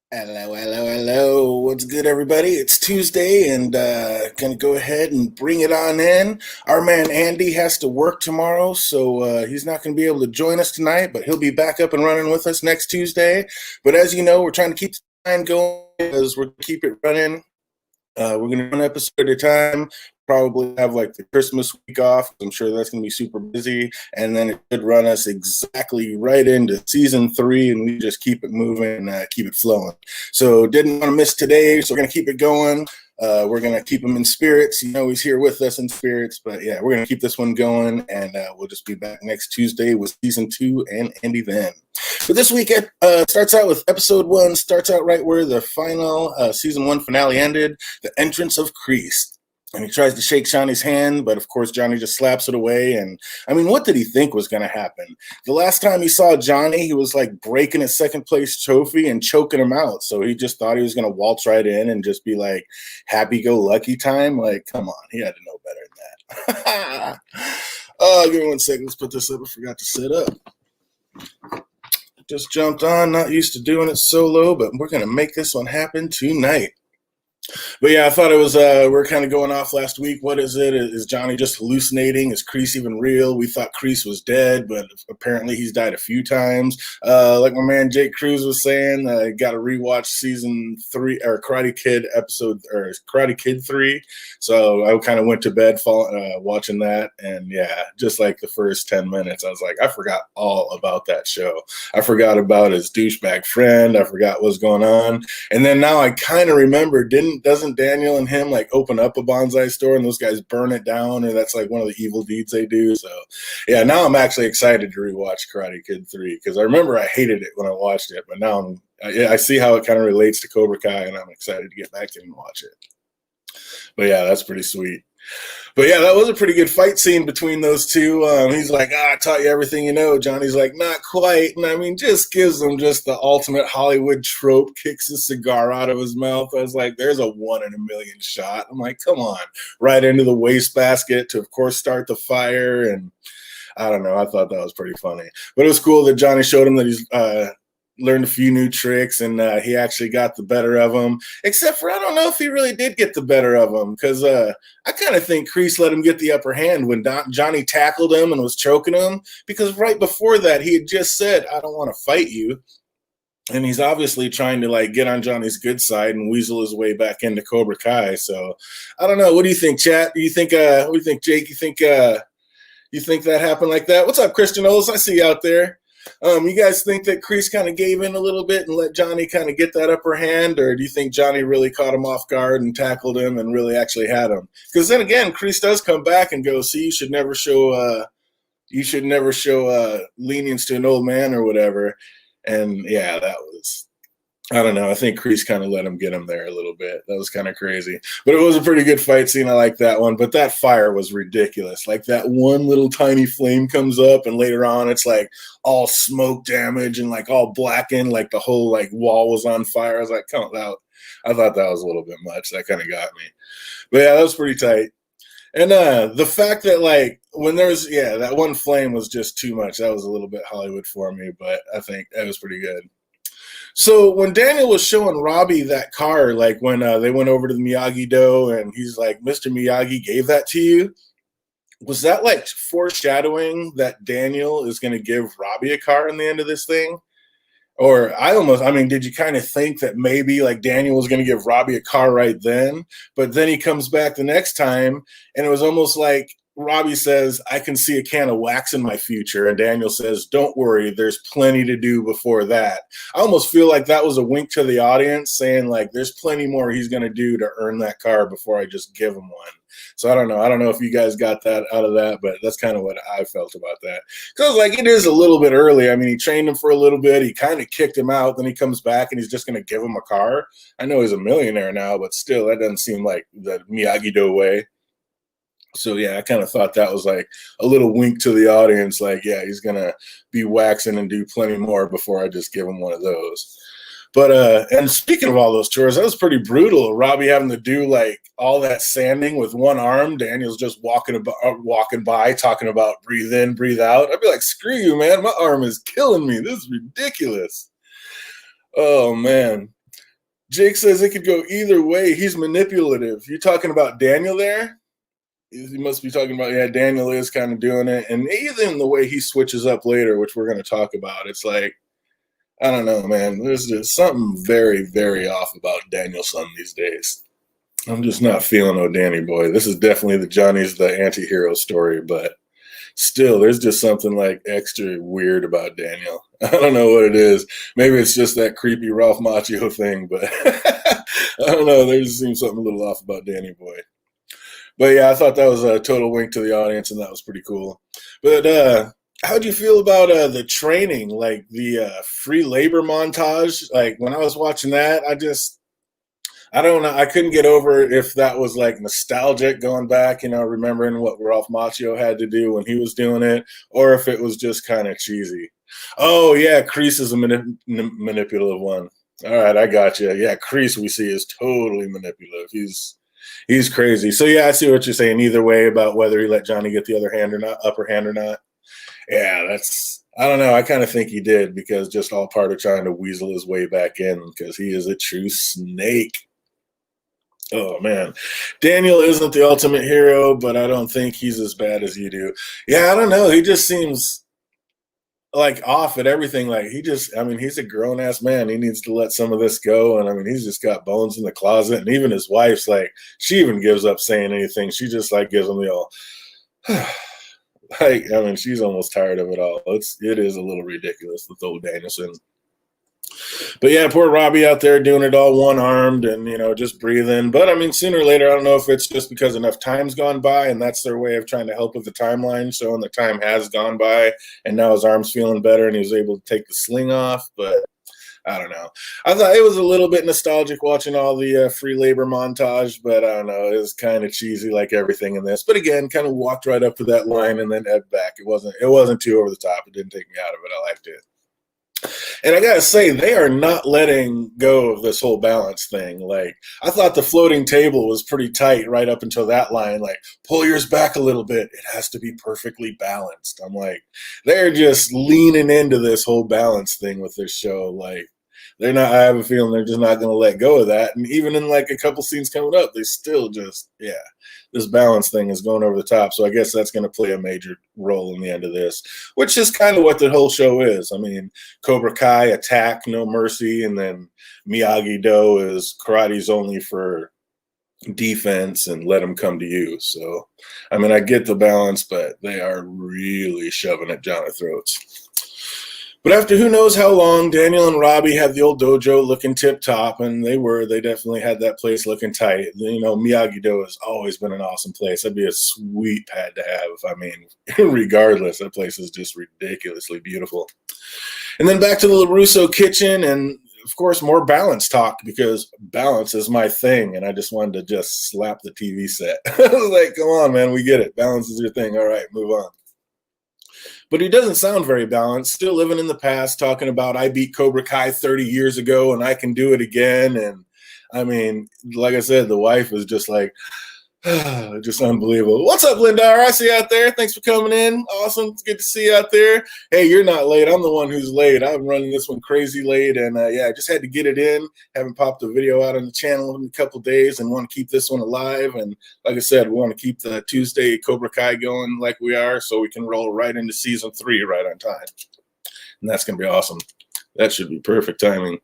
Hello, hello, hello. What's good, everybody? It's Tuesday, and gonna go ahead and bring it on in. Our man Andy has to work tomorrow, so he's not gonna be able to join us tonight, but he'll be back up and running with us next Tuesday. But as you know, we're trying to keep the time going because we're gonna keep it running. We're going to do one episode at a time. Probably have like the Christmas week off. I'm sure that's going to be super busy. And then it should run us exactly right into season 3, and we just keep it moving and keep it flowing. So didn't want to miss today, so we're going to keep it going. We're going to keep him in spirits. You know, he's here with us in spirits. But yeah, we're going to keep this one going, and we'll just be back next Tuesday with season 2 and Andy then. But this week starts out with episode 1, starts out right where the final season 1 finale ended, the entrance of Kreese. And he tries to shake Johnny's hand, but of course Johnny just slaps it away. And I mean, what did he think was going to happen? The last time he saw Johnny, he was like breaking his second place trophy and choking him out. So he just thought he was going to waltz right in and just be like happy-go-lucky time. Like, come on, he had to know better than that. Give me 1 second. Let's put this up. I forgot to set up. Just jumped on, not used to doing it solo, but we're going to make this one happen tonight. But yeah, I thought it was, we're kind of going off last week. What is it? Is Johnny just hallucinating? Is Kreese even real? We thought Kreese was dead, but apparently he's died a few times. Like my man Jake Cruz was saying, got to rewatch season 3 or Karate Kid episode or Karate Kid 3. So I kind of went to bed watching that. And yeah, just like the first 10 minutes, I was like, I forgot all about that show. I forgot about his douchebag friend. I forgot what's going on. And then now I kind of remember, doesn't Daniel and him like open up a bonsai store and those guys burn it down, or that's like one of the evil deeds they do? So yeah, now I'm actually excited to rewatch Karate Kid 3 because I remember I hated it when I watched it, but now I see how it kind of relates to Cobra Kai, and I'm excited to get back in and watch it. But yeah, that's pretty sweet. But yeah, that was a pretty good fight scene between those two. He's like, I taught you everything you know. Johnny's like, not quite. And I mean, just gives him just the ultimate Hollywood trope, kicks a cigar out of his mouth. I was like, there's a 1 in a million shot. I'm like, come on. Right into the wastebasket to, of course, start the fire. And I don't know. I thought that was pretty funny. But it was cool that Johnny showed him that he's learned a few new tricks, and he actually got the better of him. Except for I don't know if he really did get the better of him, because I kind of think Kreese let him get the upper hand when Johnny tackled him and was choking him, because right before that he had just said, I don't want to fight you. And he's obviously trying to like get on Johnny's good side and weasel his way back into Cobra Kai. So I don't know. What do you think, chat? Do you think what do you think, Jake? You think that happened like that? What's up, Christian Oles? I see you out there. You guys think that Kreese kind of gave in a little bit and let Johnny kind of get that upper hand, or do you think Johnny really caught him off guard and tackled him and really actually had him? Because then again, Kreese does come back and go, "See, you should never show lenience to an old man or whatever." And yeah, that was. I don't know. I think Kreese kind of let him get him there a little bit. That was kind of crazy. But it was a pretty good fight scene. I like that one. But that fire was ridiculous. Like that one little tiny flame comes up, and later on it's like all smoke damage and like all blackened, like the whole like wall was on fire. I was like, come out. I thought that was a little bit much. That kind of got me. But yeah, that was pretty tight. And the fact that like when there's that one flame was just too much. That was a little bit Hollywood for me, but I think that was pretty good. So when Daniel was showing Robbie that car, like when they went over to the Miyagi-Do and he's like, Mr. Miyagi gave that to you, was that like foreshadowing that Daniel is going to give Robbie a car in the end of this thing? Or did you kind of think that maybe like Daniel was going to give Robbie a car right then, but then he comes back the next time and it was almost like Robbie says, I can see a can of wax in my future. And Daniel says, don't worry, there's plenty to do before that. I almost feel like that was a wink to the audience saying like, there's plenty more he's going to do to earn that car before I just give him one. So I don't know. I don't know if you guys got that out of that, but that's kind of what I felt about that. Because I was like, it is a little bit early. I mean, he trained him for a little bit. He kind of kicked him out. Then he comes back and he's just going to give him a car. I know he's a millionaire now, but still, that doesn't seem like the Miyagi-Do way. So, yeah, I kind of thought that was like a little wink to the audience. Like, yeah, he's going to be waxing and do plenty more before I just give him one of those. But and speaking of all those chores, that was pretty brutal. Robbie having to do like all that sanding with one arm. Daniel's just walking by, talking about breathe in, breathe out. I'd be like, screw you, man. My arm is killing me. This is ridiculous. Oh man. Jake says it could go either way. He's manipulative. You talking about Daniel there? He must be talking about, yeah, Daniel is kind of doing it. And even the way he switches up later, which we're going to talk about, it's like, I don't know, man. There's just something very, very off about Danielson these days. I'm just not feeling oh Danny boy. This is definitely the Johnny's the anti-hero story, but still, there's just something like extra weird about Daniel. I don't know what it is. Maybe it's just that creepy Ralph Macchio thing, but I don't know. There just seems something a little off about Danny boy. But yeah, I thought that was a total wink to the audience, and that was pretty cool. But how'd you feel about the training, like the free labor montage? Like when I was watching that, I don't know. I couldn't get over if that was like nostalgic going back, remembering what Ralph Macchio had to do when he was doing it, or if it was just kind of cheesy. Oh, yeah, Kreese is a manipulative one. All right, I got you. Yeah, Kreese we see is totally manipulative. He's crazy. So, yeah, I see what you're saying either way about whether he let Johnny get the upper hand or not. Yeah, I don't know. I kind of think he did because just all part of trying to weasel his way back in because he is a true snake. Oh, man. Daniel isn't the ultimate hero, but I don't think he's as bad as you do. Yeah, I don't know. He just seems like off at everything. Like he's a grown-ass man. He needs to let some of this go. And he's just got bones in the closet. And even his wife's like, she even gives up saying anything. She just like gives him the all. She's almost tired of it all. It is a little ridiculous with old Danielson. But yeah, poor Robbie out there doing it all one-armed and, just breathing. But, sooner or later, I don't know if it's just because enough time's gone by and that's their way of trying to help with the timeline, showing the time has gone by and now his arm's feeling better and he was able to take the sling off. But I don't know. I thought it was a little bit nostalgic watching all the free labor montage, but I don't know. It was kind of cheesy like everything in this. But again, kind of walked right up to that line and then ebbed back. It wasn't too over the top. It didn't take me out of it. I liked it. And I gotta say, they are not letting go of this whole balance thing. Like, I thought the floating table was pretty tight right up until that line. Like, pull yours back a little bit. It has to be perfectly balanced. I'm like, they're just leaning into this whole balance thing with this show. Like, they're not. I have a feeling they're just not going to let go of that. And even in like a couple scenes coming up, they still just, this balance thing is going over the top. So I guess that's going to play a major role in the end of this, which is kind of what the whole show is. Cobra Kai, Attack, No Mercy, and then Miyagi-Do is karate's only for defense and let them come to you. So, I get the balance, but they are really shoving it down our throats. But after who knows how long, Daniel and Robbie had the old dojo looking tip-top, and they definitely had that place looking tight. Miyagi-Do has always been an awesome place. That'd be a sweet pad to have. Regardless, that place is just ridiculously beautiful. And then back to the LaRusso kitchen, and of course, more balance talk because balance is my thing, and I just wanted to just slap the TV set. I was like, come on, man, we get it. Balance is your thing. All right, move on. But he doesn't sound very balanced, still living in the past, talking about I beat Cobra Kai 30 years ago and I can do it again. And like I said, the wife is just like, just unbelievable. What's up, Lindar? I see you out there. Thanks for coming in. Awesome. It's good to see you out there. Hey, you're not late. I'm the one who's late. I'm running this one crazy late. And I just had to get it in. Haven't popped a video out on the channel in a couple days and want to keep this one alive. And like I said, we want to keep the Tuesday Cobra Kai going like we are so we can roll right into season 3 right on time. And that's going to be awesome. That should be perfect timing.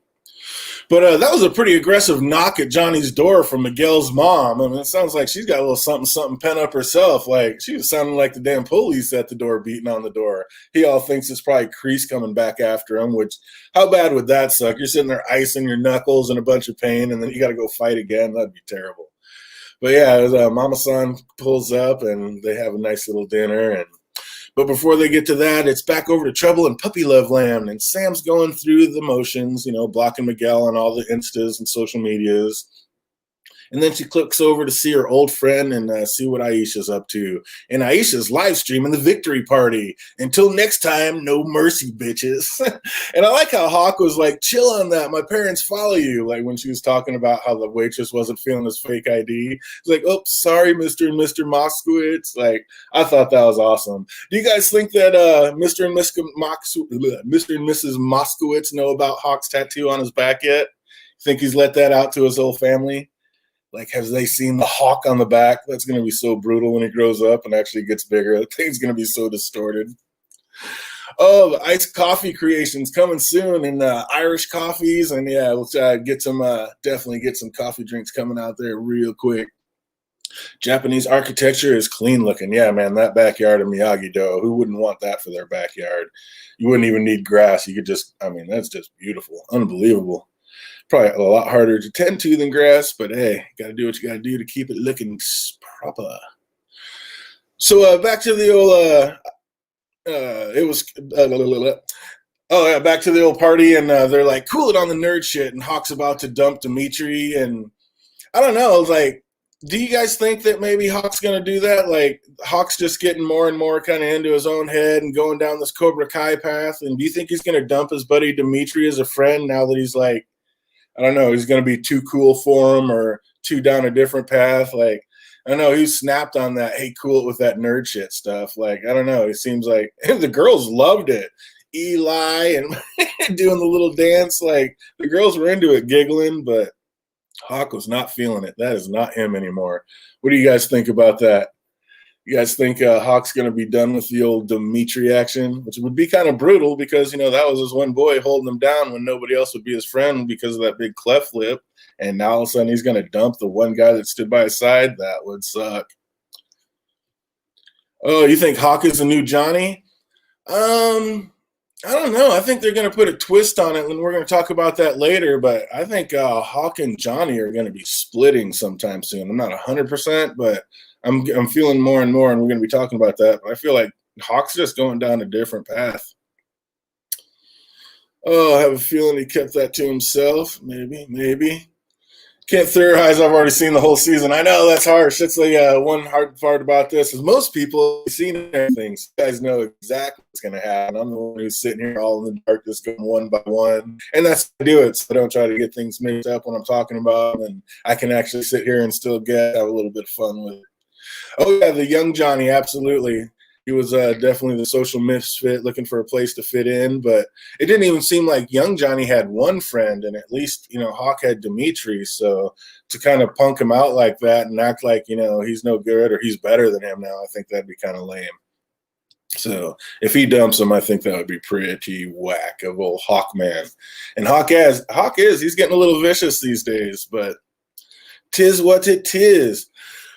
But that was a pretty aggressive knock at Johnny's door from Miguel's mom. It sounds like she's got a little something pent up herself. Like, she was sounding like the damn police at the door, beating on the door. He all thinks it's probably Kreese coming back after him, which, how bad would that suck? You're sitting there icing your knuckles in a bunch of pain, and then you got to go fight again. That'd be terrible. But yeah, Mama-san pulls up, and they have a nice little dinner, but before they get to that, it's back over to Trouble and Puppy Love Land. And Sam's going through the motions, blocking Miguel on all the Instas and social medias. And then she clicks over to see her old friend and see what Aisha's up to. And Aisha's live streaming the victory party. Until next time, no mercy, bitches. And I like how Hawk was like, chill on that. My parents follow you. Like when she was talking about how the waitress wasn't feeling his fake ID. It's like, oh, sorry, Mr. and Mr. Moskowitz. Like, I thought that was awesome. Do you guys think that Mr. and Mrs. Moskowitz know about Hawk's tattoo on his back yet? Think he's let that out to his whole family? Like, have they seen the hawk on the back? That's going to be so brutal when he grows up and actually gets bigger. The thing's going to be so distorted. Oh, the iced coffee creations coming soon, and Irish coffees. And yeah, we'll definitely get some coffee drinks coming out there real quick. Japanese architecture is clean looking. Yeah, man, that backyard of Miyagi-Do, who wouldn't want that for their backyard? You wouldn't even need grass. You could just, I mean, that's just beautiful. Unbelievable. Probably a lot harder to tend to than grass, but hey, got to do what you got to do to keep it looking proper. So back to the old, back to the old party, and they're like, cool it on the nerd shit, and Hawk's about to dump Dimitri, and I don't know, like, do you guys think that maybe Hawk's going to do that? Like, Hawk's just getting more and more kind of into his own head and going down this Cobra Kai path, and do you think he's going to dump his buddy Dimitri as a friend now that he's like, I don't know, he's going to be too cool for him or too down a different path? Like, I don't know, he snapped on that, hey, cool it with that nerd shit stuff. Like, I don't know, it seems like the girls loved it. Eli and doing the little dance, like, the girls were into it, giggling, but Hawk was not feeling it. That is not him anymore. What do you guys think about that? You guys think Hawk's going to be done with the old Dimitri action, which would be kind of brutal because, you know, that was his one boy holding him down when nobody else would be his friend because of that big cleft lip. And now all of a sudden he's going to dump the one guy that stood by his side. That would suck. Oh, you think Hawk is the new Johnny? I don't know. I think they're going to put a twist on it, and we're going to talk about that later. But I think Hawk and Johnny are going to be splitting sometime soon. I'm not 100%, but I'm feeling more and more, and we're going to be talking about that. But I feel like Hawk's just going down a different path. Oh, I have a feeling he kept that to himself. Maybe. Can't theorize. I've already seen the whole season. I know that's harsh. That's the one hard part about this is most people have seen everything. So you guys know exactly what's going to happen. I'm the one who's sitting here all in the dark, just going one by one. And that's how I do it. So I don't try to get things mixed up when I'm talking about them. And I can actually sit here and still have a little bit of fun with it. Oh, yeah, the young Johnny, absolutely. He was definitely the social misfit looking for a place to fit in, but it didn't even seem like young Johnny had one friend, and at least, you know, Hawk had Dimitri, so to kind of punk him out like that and act like, you know, he's no good or he's better than him now, I think that'd be kind of lame. So if he dumps him, I think that would be pretty whack of old Hawkman. And Hawk is, he's getting a little vicious these days, but 'tis what it is.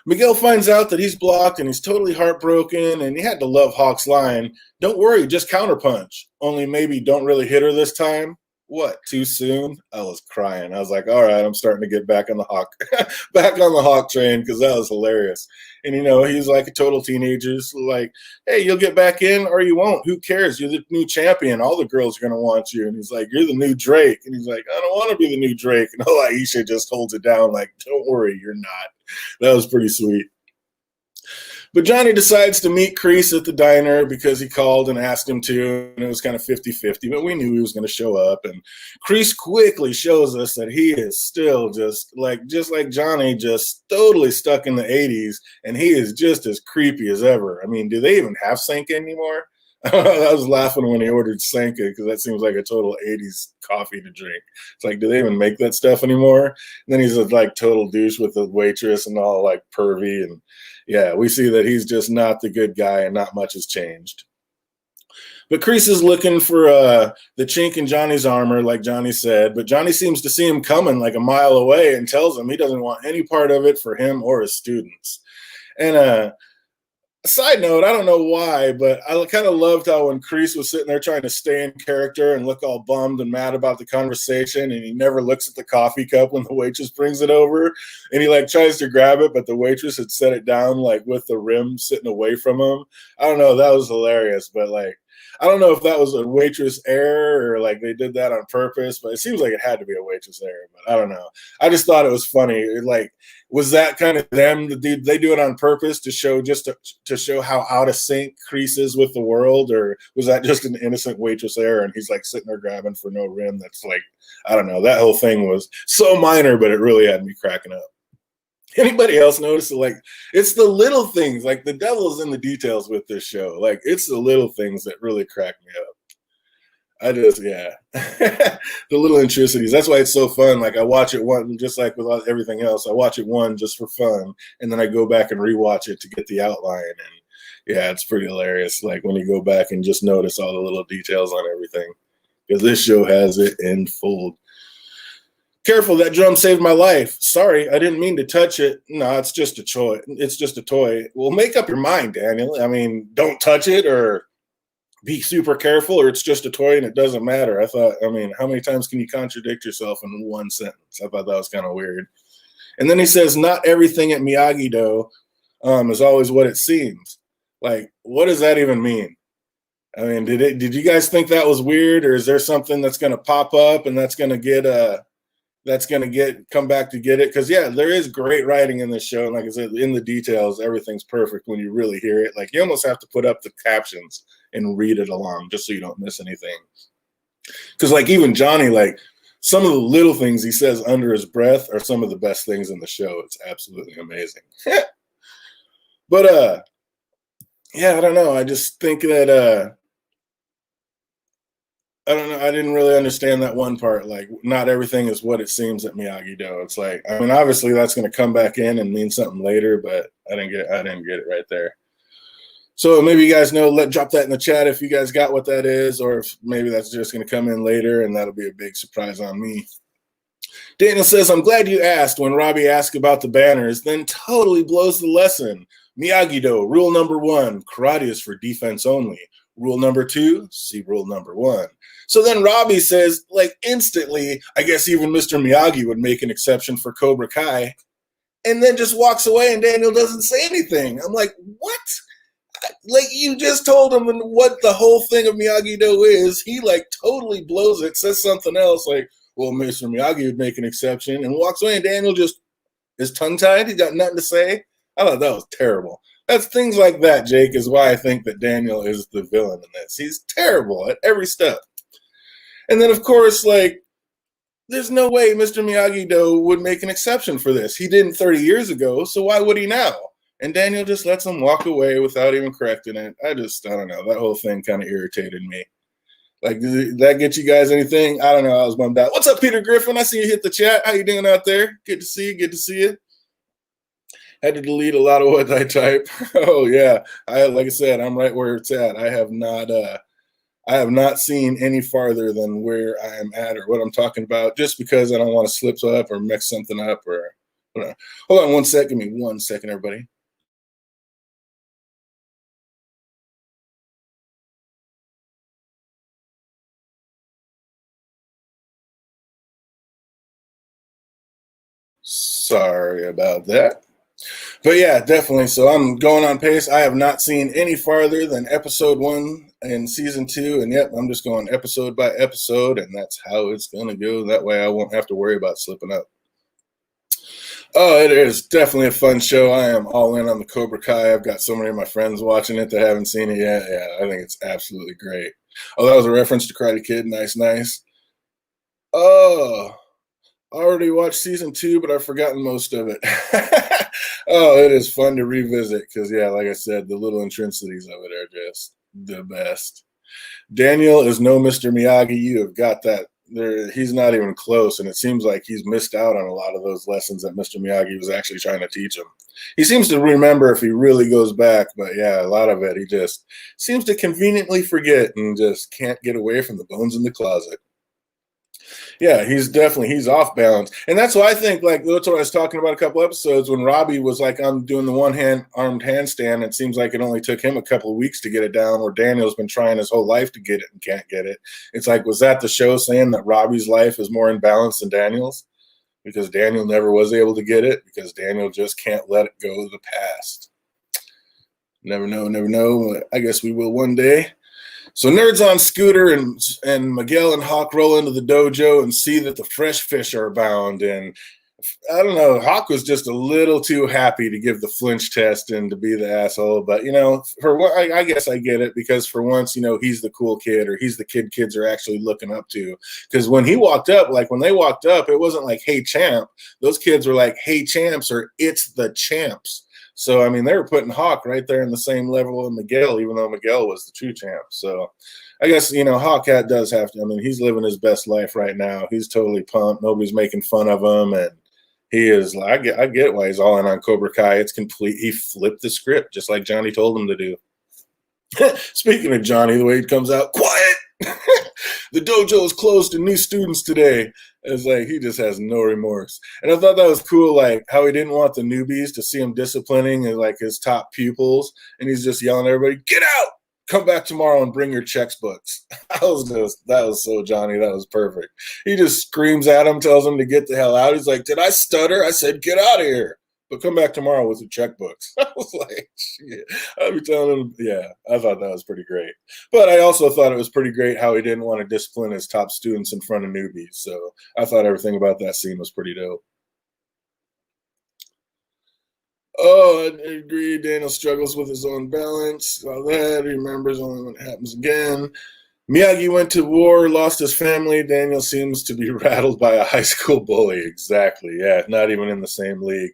Miguel finds out that he's blocked and he's totally heartbroken, and he had to love Hawk's line, don't worry, just counterpunch. Only maybe don't really hit her this time. What, too soon? I was crying. I was like, all right, I'm starting to get back on the Hawk train because that was hilarious. And, you know, he's like a total teenager. So like, hey, you'll get back in or you won't. Who cares? You're the new champion. All the girls are going to want you. And he's like, you're the new Drake. And he's like, I don't want to be the new Drake. And Aisha just holds it down like, don't worry, you're not. That was pretty sweet. But Johnny decides to meet Kreese at the diner because he called and asked him to, and it was kind of 50-50, but we knew he was going to show up. And Kreese quickly shows us that he is still just like Johnny, just totally stuck in the 80s, and he is just as creepy as ever. I mean, do they even have Senka anymore? I was laughing when he ordered Senka because that seems like a total 80s coffee to drink. It's like, do they even make that stuff anymore? And then he's a like total douche with the waitress and all like pervy. And yeah, we see that he's just not the good guy and not much has changed. But Kreese is looking for the chink in Johnny's armor, like Johnny said. But Johnny seems to see him coming like a mile away and tells him he doesn't want any part of it for him or his students. And side note, I don't know why, but I kind of loved how when Kreese was sitting there trying to stay in character and look all bummed and mad about the conversation, and he never looks at the coffee cup when the waitress brings it over, and he like tries to grab it, but the waitress had set it down like with the rim sitting away from him. I don't know, that was hilarious, but like I don't know if that was a waitress error or like they did that on purpose, but it seems like it had to be a waitress error. But I don't know. I just thought it was funny. Like, was that kind of them? Did they do it on purpose to show to show how out of sync Kreese is with the world, or was that just an innocent waitress error? And he's like sitting there grabbing for no rim. That's like, I don't know. That whole thing was so minor, but it really had me cracking up. Anybody else notice it? Like, it's the little things, like the devil's in the details with this show. Like, it's the little things that really crack me up. I just, yeah. The little intricities. That's why it's so fun. Like, I watch it one, just like with everything else, I watch it one just for fun, and then I go back and rewatch it to get the outline. And yeah, it's pretty hilarious. Like, when you go back and just notice all the little details on everything, because this show has it in full. Careful, that drum saved my life. Sorry, I didn't mean to touch it. No, it's just a toy. It's just a toy. Well, make up your mind, Daniel. I mean, don't touch it or be super careful, or it's just a toy and it doesn't matter. I mean, how many times can you contradict yourself in one sentence? I thought that was kind of weird. And then he says, not everything at Miyagi-Do is always what it seems. Like, what does that even mean? I mean, did you guys think that was weird, or is there something that's going to pop up and that's going to come back to get it? Because yeah, there is great writing in this show, and like I said, in the details, everything's perfect when you really hear it. Like, you almost have to put up the captions and read it along just so you don't miss anything. Because like even Johnny, like some of the little things he says under his breath are some of the best things in the show. It's absolutely amazing. But yeah, I don't know. I just think that I don't know. I didn't really understand that one part. Like, not everything is what it seems at Miyagi-Do. It's like, I mean, obviously that's going to come back in and mean something later, but I didn't get it right there. So maybe you guys know, drop that in the chat if you guys got what that is, or if maybe that's just going to come in later and that'll be a big surprise on me. Daniel says, I'm glad you asked. When Robbie asked about the banners, then totally blows the lesson. Miyagi-Do, rule number 1, karate is for defense only. Rule number 2, see rule number 1. So then Robbie says, like instantly, I guess even Mr. Miyagi would make an exception for Cobra Kai, and then just walks away and Daniel doesn't say anything. I'm like, what? Like, you just told him what the whole thing of Miyagi-Do is. He like totally blows it, says something else like, well, Mr. Miyagi would make an exception, and walks away, and Daniel just is tongue-tied. He got nothing to say. I thought that was terrible. That's things like that, Jake, is why I think that Daniel is the villain in this. He's terrible at every step. And then, of course, like, there's no way Mr. Miyagi-Do would make an exception for this. He didn't 30 years ago, so why would he now? And Daniel just lets him walk away without even correcting it. I don't know. That whole thing kind of irritated me. Like, did that get you guys anything? I don't know. I was bummed out. What's up, Peter Griffin? I see you hit the chat. How you doing out there? Good to see you. Good to see you. Had to delete a lot of what I type. Oh, yeah. Like I said, I'm right where it's at. I have not seen any farther than where I am at or what I'm talking about, just because I don't want to slip up or mix something up or whatever. Hold on 1 second. Give me 1 second, everybody. Sorry about that. But yeah, definitely. So I'm going on pace. I have not seen any farther than episode 1 in season 2. And yep, I'm just going episode by episode, and that's how it's going to go. That way I won't have to worry about slipping up. Oh, it is definitely a fun show. I am all in on the Cobra Kai. I've got so many of my friends watching it that haven't seen it yet. Yeah, I think it's absolutely great. Oh, that was a reference to Karate Kid. Nice, nice. Oh, already watched season 2, but I've forgotten most of it. Oh, it is fun to revisit because, yeah, like I said, the little intrinsities of it are just the best. Daniel is no Mr. Miyagi. You have got that. He's not even close, and it seems like he's missed out on a lot of those lessons that Mr. Miyagi was actually trying to teach him. He seems to remember if he really goes back, but yeah, a lot of it he just seems to conveniently forget and just can't get away from the bones in the closet. Yeah, he's off balance. And that's why I think, like, that's what I was talking about a couple episodes when Robbie was like, I'm doing the armed handstand. It seems like it only took him a couple of weeks to get it down, where Daniel's been trying his whole life to get it and can't get it. It's like, was that the show saying that Robbie's life is more in balance than Daniel's? Because Daniel never was able to get it, because Daniel just can't let it go of the past. Never know, never know. I guess we will one day. So Nerds on Scooter and Miguel and Hawk roll into the dojo and see that the fresh fish are abound. And I don't know, Hawk was just a little too happy to give the flinch test and to be the asshole. But, for what I guess I get it, because for once, he's the cool kid, or he's the kid kids are actually looking up to. Because when he walked up, like when they walked up, it wasn't like, hey, champ. Those kids were like, hey, champs, or it's the champs. So, I mean, they were putting Hawk right there in the same level with Miguel, even though Miguel was the true champ. So I guess, Hawk does have to, I mean, he's living his best life right now. He's totally pumped. Nobody's making fun of him. And he is, I get why he's all in on Cobra Kai. It's complete. He flipped the script just like Johnny told him to do. Speaking of Johnny, the way he comes out, quiet. The dojo is closed to new students today. It's like he just has no remorse. And I thought that was cool, like how he didn't want the newbies to see him disciplining and like his top pupils. And he's just yelling at everybody, get out! Come back tomorrow and bring your textbooks. That was so Johnny. That was perfect. He just screams at him, tells him to get the hell out. He's like, did I stutter? I said, get out of here. But come back tomorrow with your checkbooks. I was like, shit. I'd be telling him, yeah, I thought that was pretty great. But I also thought it was pretty great how he didn't want to discipline his top students in front of newbies. So I thought everything about that scene was pretty dope. Oh, I agree. Daniel struggles with his own balance. All that. He remembers only when it happens again. Miyagi went to war, lost his family. Daniel seems to be rattled by a high school bully. Exactly. Yeah, not even in the same league.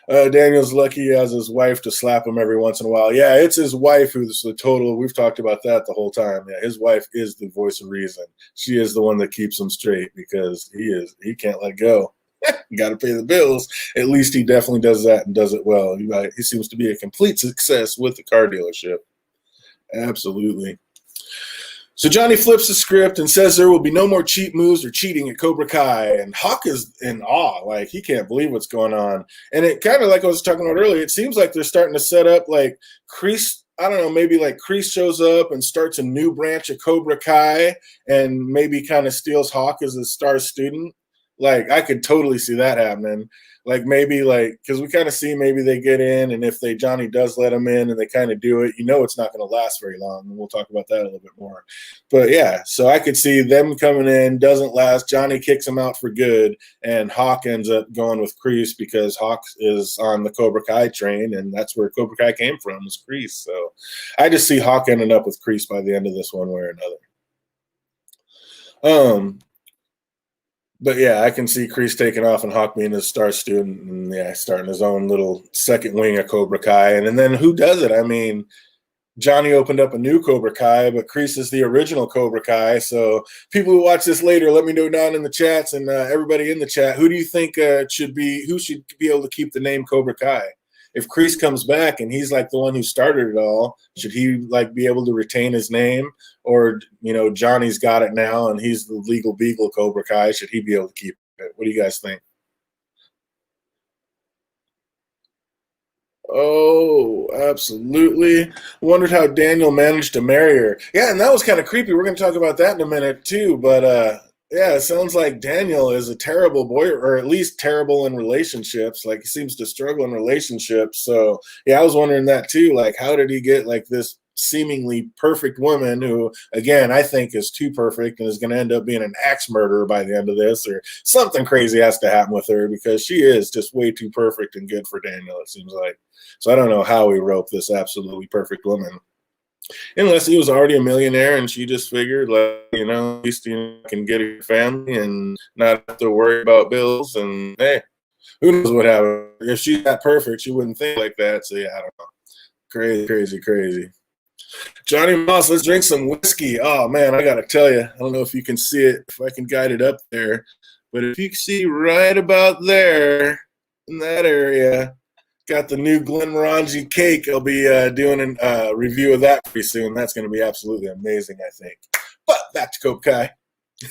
Daniel's lucky he has his wife to slap him every once in a while. Yeah, it's his wife who's the total. We've talked about that the whole time. Yeah, his wife is the voice of reason. She is the one that keeps him straight because he can't let go. Got to pay the bills. At least he definitely does that and does it well. He seems to be a complete success with the car dealership. Absolutely. So Johnny flips the script and says there will be no more cheap moves or cheating at Cobra Kai. And Hawk is in awe. Like, he can't believe what's going on. And it kind of, like I was talking about earlier, it seems like they're starting to set up, like, Kreese, I don't know, maybe like Kreese shows up and starts a new branch of Cobra Kai and maybe kind of steals Hawk as a star student. Like, I could totally see that happening. Like, maybe, like, because we kind of see maybe they get in, and if Johnny does let them in and they kind of do it, it's not going to last very long. And we'll talk about that a little bit more. But, yeah, so I could see them coming in, doesn't last. Johnny kicks them out for good, and Hawk ends up going with Kreese because Hawk is on the Cobra Kai train, and that's where Cobra Kai came from, was Kreese. So I just see Hawk ending up with Kreese by the end of this one way or another. But yeah, I can see Kreese taking off and Hawk being a star student and starting his own little second wing of Cobra Kai. And then who does it? I mean, Johnny opened up a new Cobra Kai, but Kreese is the original Cobra Kai. So people who watch this later, let me know down in the chats and everybody in the chat, who do you think should be able to keep the name Cobra Kai? If Kreese comes back and he's like the one who started it all, should he like be able to retain his name? Or, Johnny's got it now and he's the legal beagle Cobra Kai. Should he be able to keep it? What do you guys think? Oh, absolutely. Wondered how Daniel managed to marry her. Yeah, and that was kind of creepy. We're going to talk about that in a minute too. But yeah, it sounds like Daniel is a terrible boy, or at least terrible in relationships. Like, he seems to struggle in relationships. So yeah, I was wondering that too. Like, how did he get like this seemingly perfect woman who, again, I think is too perfect and is going to end up being an axe murderer by the end of this, or something crazy has to happen with her because she is just way too perfect and good for Daniel, it seems like. So I don't know how he roped this absolutely perfect woman. Unless he was already a millionaire and she just figured, like, at least can get a family and not have to worry about bills. And hey, who knows what happened? If she's that perfect, she wouldn't think like that. So yeah, I don't know. Crazy, crazy, crazy. Johnny Moss, let's drink some whiskey. Oh man, I gotta tell you, I don't know if you can see it, if I can guide it up there, but if you can see right about there in that area, got the new Glenmorangie cake. I'll be doing a review of that pretty soon. That's going to be absolutely amazing, I think. But back to Cobra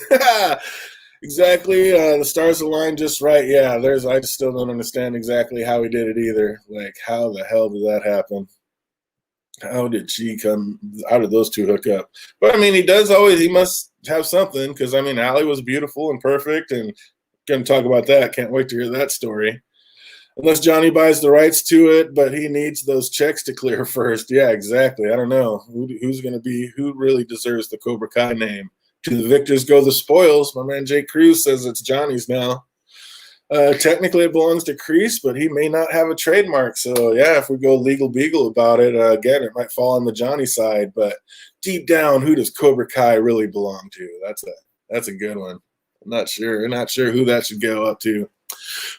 Kai. Exactly. The stars aligned just right. Yeah, I just still don't understand exactly how he did it either. Like, how the hell did that happen? How did those two hook up? But I mean, he must have something, because I mean, Allie was beautiful and perfect, and going to talk about that. Can't wait to hear that story. Unless Johnny buys the rights to it, but he needs those checks to clear first. Yeah, exactly. I don't know who's going to be, who really deserves the Cobra Kai name. To the victors go the spoils. My man Jake Cruz says it's Johnny's now. Technically, it belongs to Kreese, but he may not have a trademark. So, yeah, if we go legal beagle about it, again, it might fall on the Johnny side. But deep down, who does Cobra Kai really belong to? That's a good one. I'm not sure. I'm not sure who that should go up to.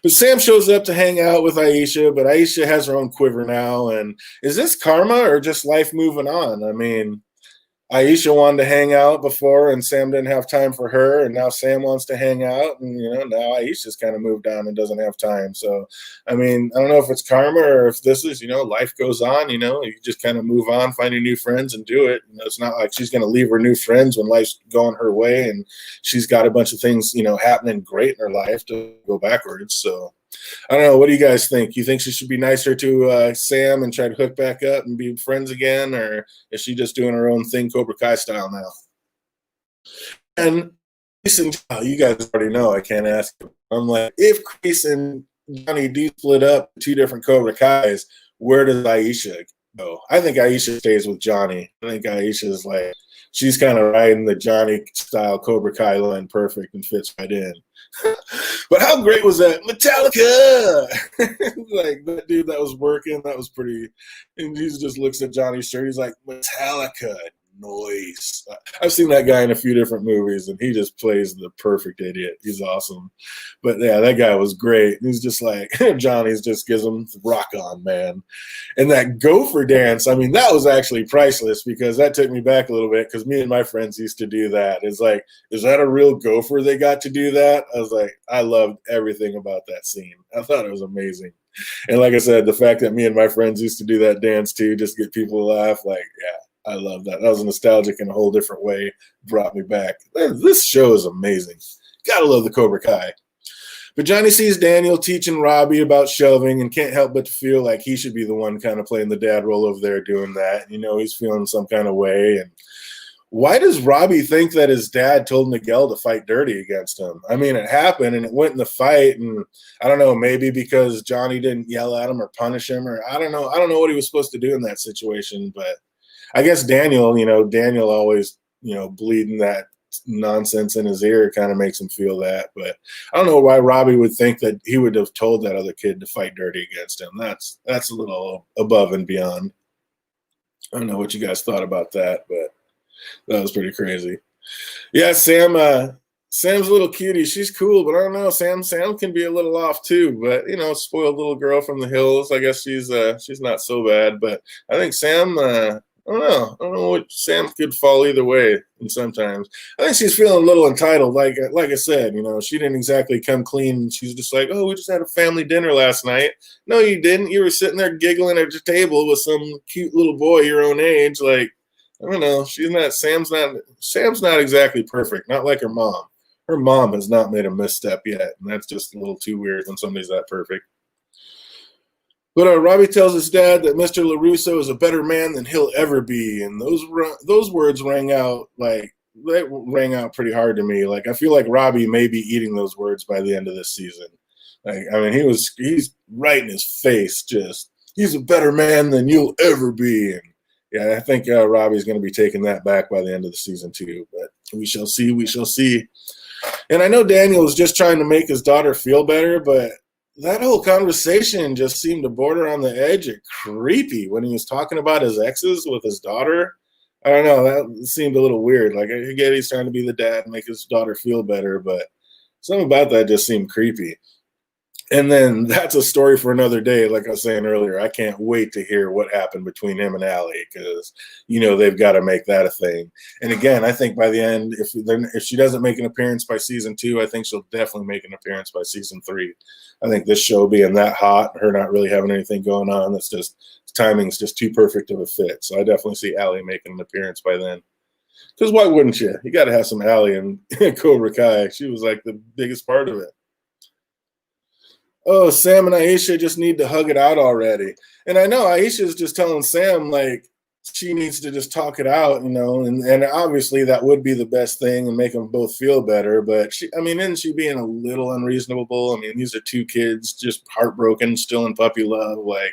But Sam shows up to hang out with Aisha, but Aisha has her own quiver now. And is this karma or just life moving on? I mean, Aisha wanted to hang out before, and Sam didn't have time for her, and now Sam wants to hang out, and now Aisha's kind of moved on and doesn't have time. So, I mean, I don't know if it's karma or if this is, life goes on. You just kind of move on, finding new friends, and do it. It's not like she's going to leave her new friends when life's going her way, and she's got a bunch of things, happening great in her life to go backwards. So. I don't know. What do you guys think? You think she should be nicer to Sam and try to hook back up and be friends again, or is she just doing her own thing, Cobra Kai style now? And you guys already know. I can't ask you. I'm like, if Chris and Johnny do split up two different Cobra Kais, where does Aisha go? I think Aisha stays with Johnny. I think Aisha is like, she's kind of riding the Johnny style Cobra Kai line perfect and fits right in. But how great was that? Metallica! Like, that dude that was working, that was pretty. And he just looks at Johnny's shirt. He's like, Metallica, noise. I've seen that guy in a few different movies, and he just plays the perfect idiot. He's awesome. But yeah, that guy was great. He's just like, Johnny's just gives him rock on, man. And that gopher dance, I mean, that was actually priceless because that took me back a little bit because me and my friends used to do that. It's like, is that a real gopher they got to do that? I was like, I loved everything about that scene. I thought it was amazing. And like I said, the fact that me and my friends used to do that dance too, just get people to laugh, like, yeah, I love that. That was nostalgic in a whole different way. Brought me back. This show is amazing. Gotta love the Cobra Kai. But Johnny sees Daniel teaching Robbie about shelving and can't help but to feel like he should be the one kind of playing the dad role over there doing that. He's feeling some kind of way. And why does Robbie think that his dad told Miguel to fight dirty against him? I mean, it happened and it went in the fight. And I don't know, maybe because Johnny didn't yell at him or punish him, or I don't know. I don't know what he was supposed to do in that situation. But I guess Daniel always, bleeding that nonsense in his ear kind of makes him feel that. But I don't know why Robbie would think that he would have told that other kid to fight dirty against him. That's a little above and beyond. I don't know what you guys thought about that, but that was pretty crazy. Yeah, Sam's a little cutie. She's cool, but I don't know. Sam can be a little off too. But spoiled little girl from the hills. I guess she's not so bad. But I think Sam. I don't know what Sam could fall either way. And sometimes I think she's feeling a little entitled. Like I said, she didn't exactly come clean. She's just like, oh, we just had a family dinner last night. No, you didn't. You were sitting there giggling at your table with some cute little boy your own age. Like, I don't know. Sam's not exactly perfect. Not like her mom. Her mom has not made a misstep yet, and that's just a little too weird when somebody's that perfect. But Robbie tells his dad that Mr. LaRusso is a better man than he'll ever be, and those words rang out pretty hard to me. Like, I feel like Robbie may be eating those words by the end of this season. Like, I mean, he's right in his face. Just, he's a better man than you'll ever be. And yeah, I think Robbie's going to be taking that back by the end of the season too. But we shall see. We shall see. And I know Daniel was just trying to make his daughter feel better, but that whole conversation just seemed to border on the edge of creepy when he was talking about his exes with his daughter. I don't know. That seemed a little weird. Like, I get he's trying to be the dad and make his daughter feel better, but something about that just seemed creepy. And then that's a story for another day. Like I was saying earlier, I can't wait to hear what happened between him and Allie because, they've got to make that a thing. And again, I think by the end, if she doesn't make an appearance by season 2, I think she'll definitely make an appearance by season 3. I think this show being that hot, her not really having anything going on, that's just timing's just too perfect of a fit. So I definitely see Allie making an appearance by then. Because why wouldn't you? You got to have some Allie in Cobra Kai. She was like the biggest part of it. Oh, Sam and Aisha just need to hug it out already. And I know Aisha's just telling Sam, like, she needs to just talk it out, and obviously that would be the best thing and make them both feel better. But isn't she being a little unreasonable? I mean, these are two kids just heartbroken, still in puppy love. Like,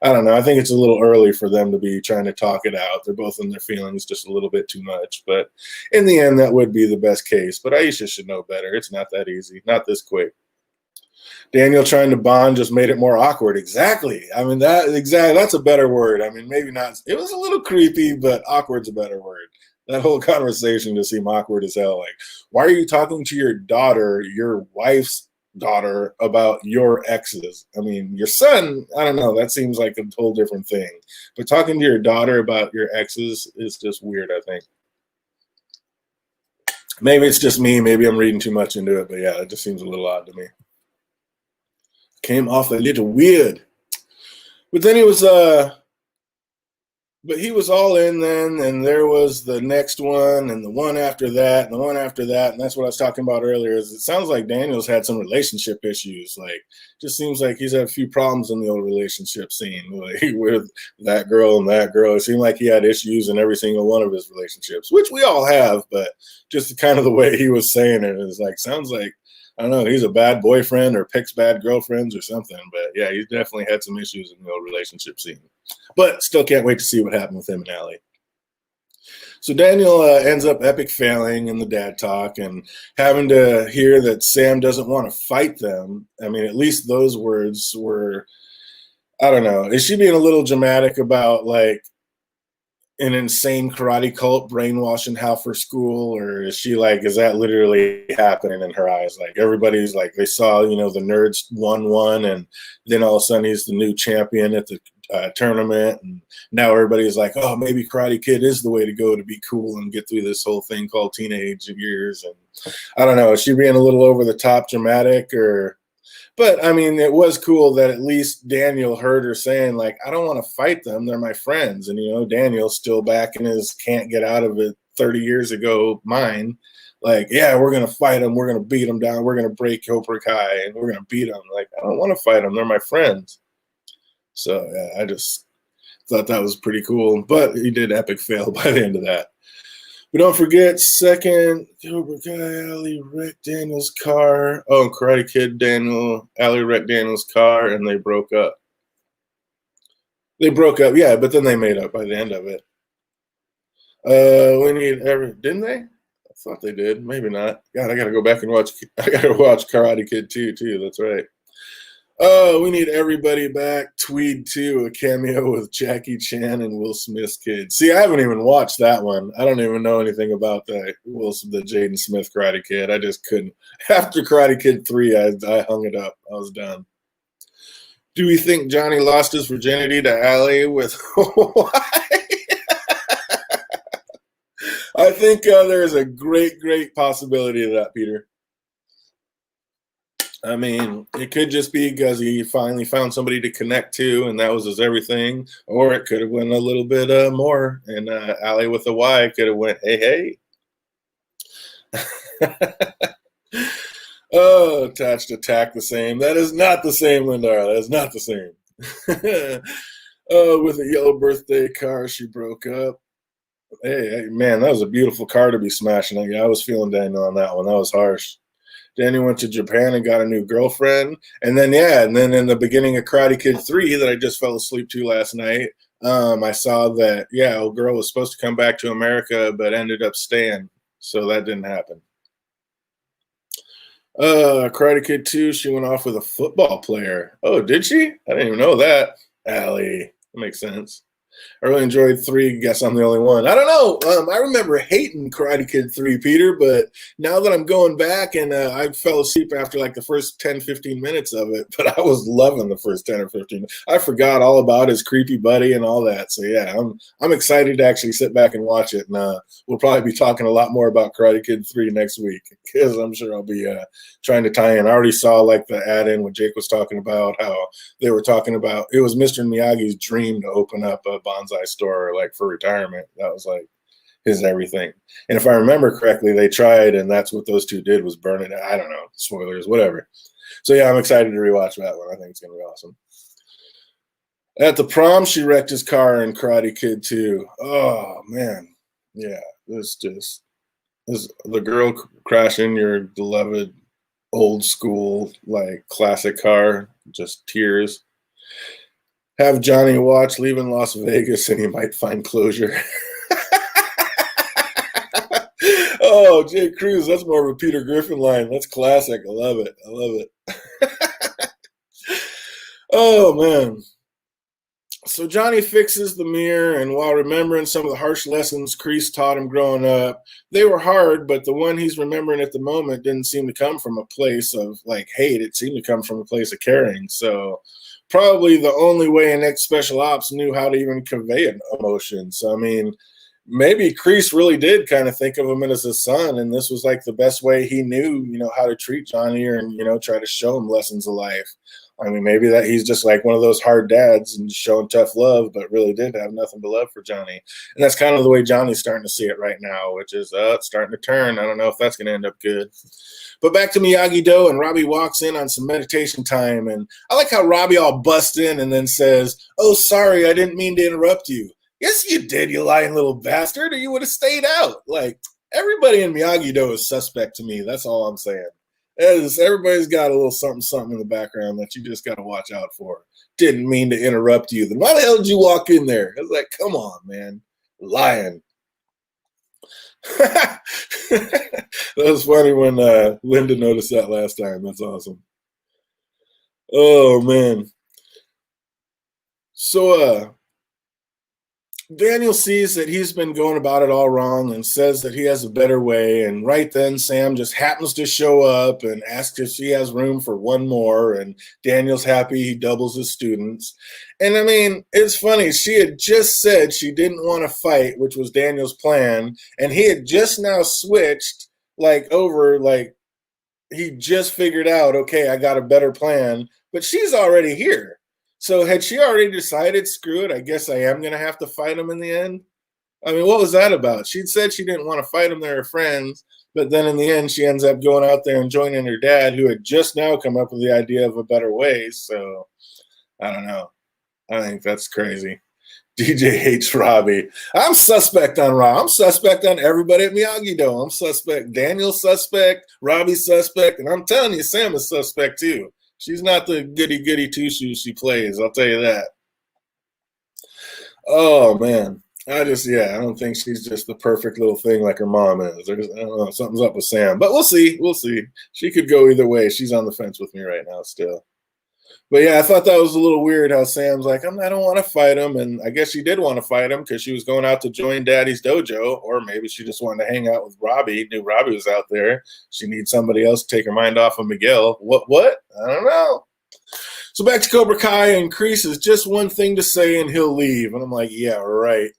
I don't know. I think it's a little early for them to be trying to talk it out. They're both in their feelings just a little bit too much. But in the end, that would be the best case. But Aisha should know better. It's not that easy, not this quick. Daniel trying to bond just made it more awkward. Exactly. That's a better word. Maybe not. It was a little creepy, but awkward's a better word. That whole conversation just seemed awkward as hell. Like, why are you talking to your daughter, your wife's daughter, about your exes? Your son, I don't know. That seems like a whole different thing. But talking to your daughter about your exes is just weird, I think. Maybe it's just me. Maybe I'm reading too much into it. But yeah, it just seems a little odd to me. Came off a little weird. But then he was all in then, and there was the next one and the one after that and the one after that, and that's what I was talking about earlier. Is it sounds like Daniel's had some relationship issues. Like, just seems like he's had a few problems in the old relationship scene, like, with that girl and that girl. It seemed like he had issues in every single one of his relationships, which we all have, but just kind of the way he was saying it is like, sounds like, I don't know, he's a bad boyfriend or picks bad girlfriends or something. But yeah, he's definitely had some issues in the old relationship scene. But still can't wait to see what happened with him and Allie. So Daniel ends up epic failing in the dad talk and having to hear that Sam doesn't want to fight them. At least those words were, I don't know. Is she being a little dramatic about, like, an insane karate cult brainwashing Hal for school, or is she like, is that literally happening in her eyes? Like, everybody's like, they saw, the nerds won, and then all of a sudden he's the new champion at the tournament, and now everybody's like, oh, maybe Karate Kid is the way to go to be cool and get through this whole thing called teenage years. And I don't know, is she being a little over the top dramatic, or? But it was cool that at least Daniel heard her saying, like, I don't want to fight them. They're my friends. And, Daniel's still back in his can't get out of it 30 years ago mind. Like, yeah, we're going to fight them. We're going to beat them down. We're going to break Cobra Kai and we're going to beat them. Like, I don't want to fight them. They're my friends. So, yeah, I just thought that was pretty cool. But he did epic fail by the end of that. But don't forget, second, Cobra Kai, Allie wrecked Daniel's car. Oh, Karate Kid, Allie wrecked Daniel's car, and they broke up. They broke up, yeah, but then they made up by the end of it. Didn't they? I thought they did. Maybe not. God, I gotta go back and watch. I gotta watch Karate Kid 2 too. That's right. Oh, we need everybody back. Tweed 2, a cameo with Jackie Chan and Will Smith's kid. See, I haven't even watched that one. I don't even know anything about the Jaden Smith Karate Kid. I just couldn't. After Karate Kid 3, I hung it up. I was done. Do we think Johnny lost his virginity to Allie with Hawaii? I think there's a great, great possibility of that, Peter. It could just be because he finally found somebody to connect to, and that was his everything. Or it could have went a little bit more, and Allie with a Y could have went, hey, hey. Oh, attached attack the same. That is not the same, Lindar. That is not the same. Oh, with a yellow birthday car, she broke up. Hey, man, that was a beautiful car to be smashing. I was feeling Daniel on that one. That was harsh. Danny went to Japan and got a new girlfriend. And then in the beginning of Karate Kid 3 that I just fell asleep to last night, I saw that, old girl was supposed to come back to America, but ended up staying. So that didn't happen. Karate Kid 2, she went off with a football player. Oh, did she? I didn't even know that. Allie. That makes sense. I really enjoyed 3. Guess I'm the only one. I don't know. I remember hating Karate Kid 3, Peter, but now that I'm going back, and I fell asleep after like the first 10, 15 minutes of it, but I was loving the first 10 or 15. I forgot all about his creepy buddy and all that. So yeah, I'm excited to actually sit back and watch it. And we'll probably be talking a lot more about Karate Kid 3 next week, because I'm sure I'll be trying to tie in. I already saw like the add-in when Jake was talking about how they were talking about it was Mr. Miyagi's dream to open up a bonsai store like for retirement. That was like his everything. And if I remember correctly, they tried, and that's what those two did, was burn it. I don't know, spoilers, whatever. So yeah, I'm excited to rewatch that one. I think it's gonna be awesome. At the prom, she wrecked his car in Karate Kid too. Oh man, yeah, this the girl crashing your beloved old school like classic car, just tears. Have Johnny watch Leaving Las Vegas, and he might find closure. Oh, Jay Cruz, that's more of a Peter Griffin line. That's classic. I love it. I love it. Oh man. So Johnny fixes the mirror, and while remembering some of the harsh lessons Kreese taught him growing up, they were hard, but the one he's remembering at the moment didn't seem to come from a place of like hate. It seemed to come from a place of caring. So probably the only way an ex-special ops knew how to even convey an emotion. So I mean, maybe Kreese really did kind of think of him as a son, and this was like the best way he knew, how to treat Johnny, and try to show him lessons of life. I mean, maybe that he's just like one of those hard dads and showing tough love, but really did have nothing but love for Johnny. And that's kind of the way Johnny's starting to see it right now, which is it's starting to turn. I don't know if that's going to end up good. But back to Miyagi-Do, and Robbie walks in on some meditation time. And I like how Robbie all busts in and then says, "Oh, sorry, I didn't mean to interrupt you." Yes, you did, you lying little bastard, or you would have stayed out. Like, everybody in Miyagi-Do is suspect to me. That's all I'm saying. Everybody's got a little something, something in the background that you just got to watch out for. Didn't mean to interrupt you. Then why the hell did you walk in there? I was like, come on, man. Lying. That was funny when Linda noticed that last time. That's awesome. Oh, man. So, Daniel sees that he's been going about it all wrong and says that he has a better way. And right then, Sam just happens to show up and asks if she has room for one more. And Daniel's happy he doubles his students. And I mean, it's funny. She had just said she didn't want to fight, which was Daniel's plan. And he had just now switched he just figured out, okay, I got a better plan. But she's already here. So had she already decided, screw it, I guess I am going to have to fight him in the end? I mean, what was that about? She'd said she didn't want to fight him. They were friends. But then in the end, she ends up going out there and joining her dad, who had just now come up with the idea of a better way. So I don't know. I think that's crazy. DJ hates Robbie. I'm suspect on Rob. I'm suspect on everybody at Miyagi-Do. I'm suspect. Daniel's suspect. Robbie's suspect. And I'm telling you, Sam is suspect too. She's not the goody-goody two-shoes she plays, I'll tell you that. Oh, man. I don't think she's just the perfect little thing like her mom is. I don't know, something's up with Sam. But we'll see. We'll see. She could go either way. She's on the fence with me right now still. But yeah, I thought that was a little weird how Sam's like, I don't want to fight him. And I guess she did want to fight him because she was going out to join Daddy's dojo. Or maybe she just wanted to hang out with Robbie, knew Robbie was out there. She needs somebody else to take her mind off of Miguel. What? I don't know. So back to Cobra Kai, and Kreese is just one thing to say and he'll leave. And I'm like, yeah, right.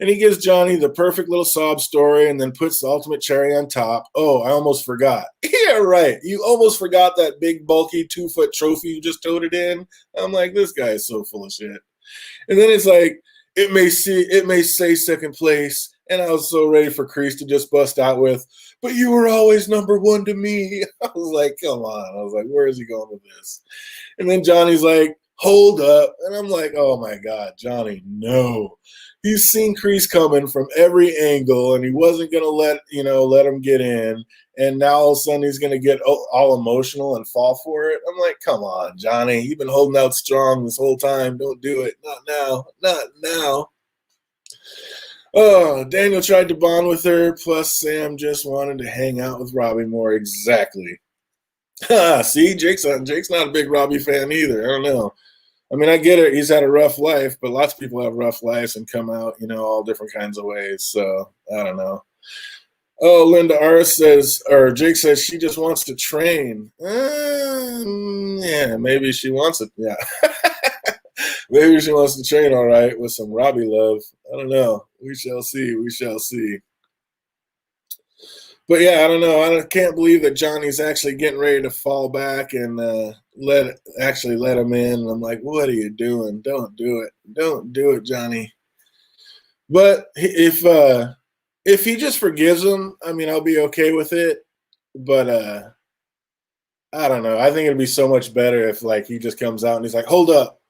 And he gives Johnny the perfect little sob story and then puts the ultimate cherry on top. Oh, I almost forgot. Yeah, right. You almost forgot that big, bulky 2-foot trophy you just toted in. I'm like, this guy is so full of shit. And then it's like, it may say second place. And I was so ready for Kreese to just bust out with, but you were always number one to me. I was like, come on. I was like, where is he going with this? And then Johnny's like, hold up. And I'm like, oh my God, Johnny, no. He's seen Kreese coming from every angle, and he wasn't going to let him get in. And now all of a sudden he's going to get all emotional and fall for it. I'm like, come on, Johnny. You've been holding out strong this whole time. Don't do it. Not now. Not now. Oh, Daniel tried to bond with her, plus Sam just wanted to hang out with Robbie more. Exactly. See, Jake's not a big Robbie fan either. I don't know. I mean, I get it. He's had a rough life, but lots of people have rough lives and come out, all different kinds of ways. So I don't know. Oh, Linda R says, or Jake says she just wants to train. Yeah, maybe she wants it. Yeah. Maybe she wants to train all right with some Robbie love. I don't know. We shall see. We shall see. But yeah, I don't know. I can't believe that Johnny's actually getting ready to fall back and let him in. And I'm like, what are you doing? Don't do it. Don't do it, Johnny. But if he just forgives him, I mean, I'll be okay with it. But I don't know. I think it'd be so much better if he just comes out and he's like, hold up.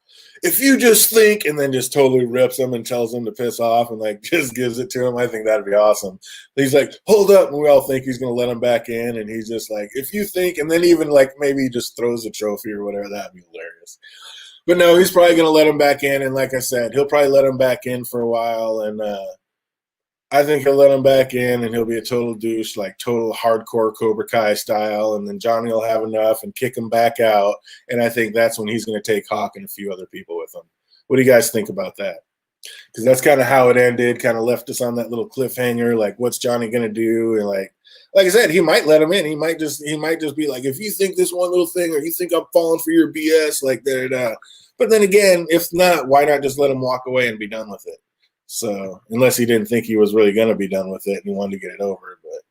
if you just think, and then just totally rips him and tells him to piss off and like just gives it to him. I think that'd be awesome. He's like, hold up. And we all think he's going to let him back in. And he's just like, if you think, and then even like maybe he just throws a trophy or whatever, that'd be hilarious. But no, he's probably going to let him back in. And like I said, he'll probably let him back in for a while. And I think he'll let him back in and he'll be a total douche, like total hardcore Cobra Kai style. And then Johnny will have enough and kick him back out. And I think that's when he's going to take Hawk and a few other people with him. What do you guys think about that? Because that's kind of how it ended, kind of left us on that little cliffhanger, like what's Johnny going to do? And like I said, he might let him in. He might just be like, if you think this one little thing or you think I'm falling for your BS, like that. But then again, if not, why not just let him walk away and be done with it? So unless he didn't think he was really going to be done with it and he wanted to get it over. But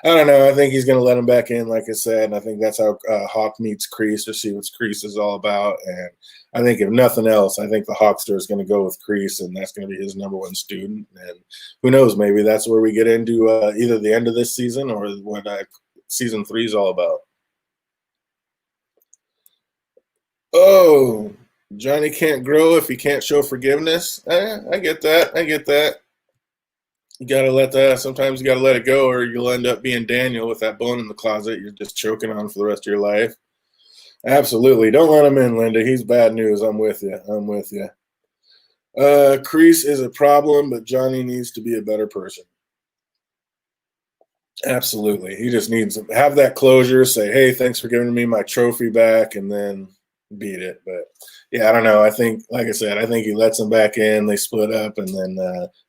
I don't know. I think he's going to let him back in, like I said. And I think that's how Hawk meets Kreese, to see what Kreese is all about. And I think if nothing else, I think the Hawkster is going to go with Kreese, and that's going to be his number one student. And who knows, maybe that's where we get into either the end of this season or what season 3 is all about. Oh, Johnny can't grow if he can't show forgiveness. I get that. You gotta let that. Sometimes you gotta let it go, or you'll end up being Daniel with that bone in the closet you're just choking on for the rest of your life. Absolutely, don't let him in, Linda. He's bad news. I'm with you. Kreese is a problem, but Johnny needs to be a better person. Absolutely, he just needs to have that closure. Say, hey, thanks for giving me my trophy back, and then beat it. But yeah, I don't know. I think, like I said, I think he lets him back in. They split up, and then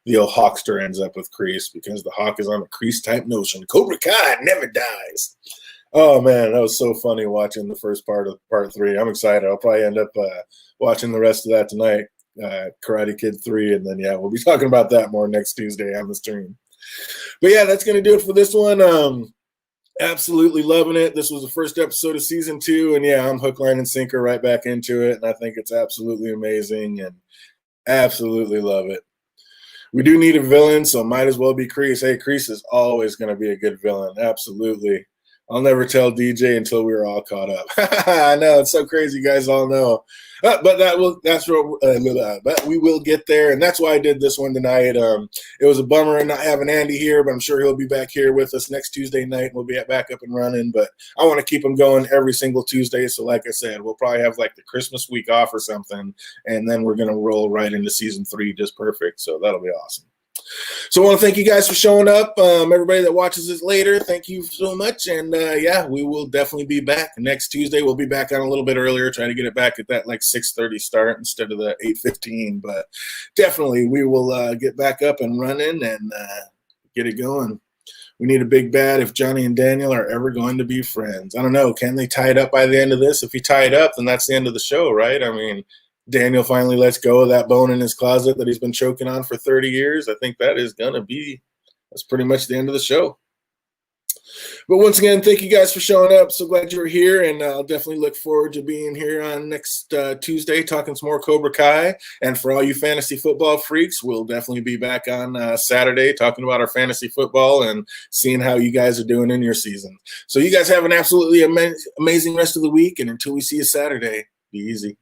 the old Hawkster ends up with Kreese because the Hawk is on a Kreese type notion. Cobra Kai never dies. Oh man, that was so funny watching the first part of part 3. I'm excited. I'll probably end up watching the rest of that tonight. Karate Kid 3, and then yeah, we'll be talking about that more next Tuesday on the stream. But yeah, that's gonna do it for this one. Absolutely loving it. This was the first episode of season 2, and yeah, I'm hook, line, and sinker right back into it, and I think it's absolutely amazing and absolutely love it. We do need a villain, so might as well be Kreese. Hey, Kreese is always going to be a good villain. Absolutely. I'll never tell DJ until we're all caught up. I know, it's so crazy. You guys all know. But we will get there, and that's why I did this one tonight. It was a bummer not having Andy here, but I'm sure he'll be back here with us next Tuesday night. We'll be back up and running, but I want to keep them going every single Tuesday. So like I said, we'll probably have like the Christmas week off or something, and then we're going to roll right into season 3 just perfect. So that'll be awesome. So I want to thank you guys for showing up. Everybody that watches this later, thank you so much. And yeah, we will definitely be back next Tuesday. We'll be back on a little bit earlier, trying to get it back at that like 6:30 start instead of the 8:15. But definitely we will get back up and running and get it going. We need a big bad if Johnny and Daniel are ever going to be friends. I don't know. Can they tie it up by the end of this? If you tie it up, then that's the end of the show, right? I mean, Daniel finally lets go of that bone in his closet that he's been choking on for 30 years. I think that's pretty much the end of the show. But once again, thank you guys for showing up. So glad you were here, and I'll definitely look forward to being here on next Tuesday talking some more Cobra Kai. And for all you fantasy football freaks, we'll definitely be back on Saturday talking about our fantasy football and seeing how you guys are doing in your season. So you guys have an absolutely amazing rest of the week, and until we see you Saturday, be easy.